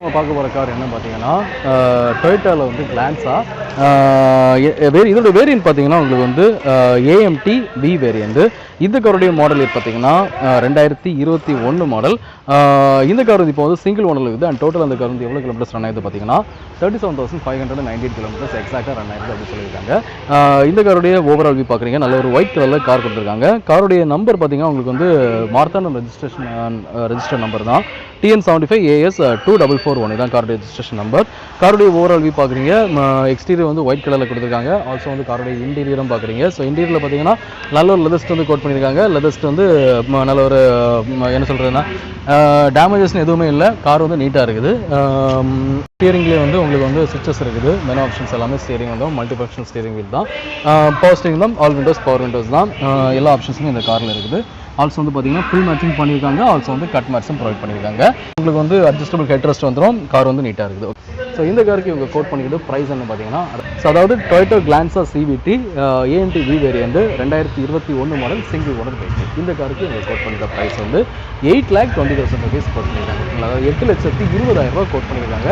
நம்ம பார்க்க போகிற கார் என்ன பார்த்தீங்கன்னா டொயோட்டாவில் வந்து கிளான்ஸா இதோட வேரியன்ட் பார்த்தீங்கன்னா உங்களுக்கு வந்து ஏஎம்டி பி வேரியன்ட். இந்த காருடைய மாடல் பார்த்தீங்கன்னா 2021 மாடல். இந்த கார் வந்து இப்போ வந்து சிங்கிள் ஓனரில் இருக்குது. அண்ட் டோட்டல் அந்த கார் வந்து எவ்வளோ கிலோமீட்டர்ஸ் ரன் ஆகுது பார்த்தீங்கன்னா 37,598 கிலோமீட்டர்ஸ் எக்ஸாக்டாக ரன் ஆகுது அப்படின்னு சொல்லியிருக்காங்க. இந்த காருடைய ஓவரால் வியூ பார்க்குறீங்க, நல்ல ஒரு ஒயிட் கலரில் கார் கொடுத்துருக்காங்க. காருடைய நம்பர் பார்த்தீங்கன்னா உங்களுக்கு வந்து மார்த்தாண்டம் ரெஜிஸ்டர் நம்பர் தான், TN75AS 2441 இதான் காருடைய ரெஜிஸ்ட்ரேஷன் நம்பர். காருடைய ஓவரால் வியூ பார்க்குறீங்க, எக்ஸ்டீரியர் வந்து ஒயிட் கலரில் கொடுத்துருக்காங்க. ஆல்சோ வந்து காருடைய இன்டீரியரும் பார்க்குறீங்க. ஸோ இன்டீரியரில் பார்த்தீங்கன்னா நல்ல ஒரு லெதர்ஸ்ட் வந்து கோட் பண்ணியிருக்காங்க. லெதர்ஸ்ட் வந்து நல்ல ஒரு என்ன சொல்கிறதுன்னா டேமேஜஸ்னு எதுவுமே இல்லை. கார் வந்து நீட்டாக இருக்குது. ஸ்டியரிங்லேயே வந்து உங்களுக்கு வந்து சுவிச்சஸ் இருக்குது. மெனு ஆப்ஷன்ஸ் எல்லாமே ஸ்டியரிங் வந்து மல்டி ஃபங்க்ஷனல் ஸ்டியரிங் வீல் தான். பவர் ஸ்டியரிங் தான், ஆல் விண்டோஸ் பவர் விண்டோஸ் தான். எல்லா ஆப்ஷன்ஸுமே இந்த காரில் இருக்குது. ஆல்சோ வந்து பார்த்தீங்கன்னா ஃபுல் மேட்சிங் பண்ணியிருக்காங்க. ஆல்சோ வந்து கட் மேட்ஸும் ப்ரொவைட் பண்ணியிருக்காங்க. உங்களுக்கு வந்து அட்ஜஸ்டபிள் ஹெட்ரெஸ்ட் வந்துடும். கார் வந்து நீட்டாக இருக்குது. ஸோ இந்த காருக்கு இவங்க கோட் பண்ணிக்கிட்டு ப்ரைஸ் என்ன பார்த்தீங்கன்னா, ஸோ அதாவது Toyota Glanza CVT AMT V variant 2021 model single owner vehicle. இந்த காருக்கு இவங்க கோட் பண்ணிக்கிற ப்ரைஸ் வந்து 8,20,000 ருபீஸ் கோட் பண்ணியிருக்காங்க. அதாவது 8,20,000 கோட் பண்ணியிருக்காங்க.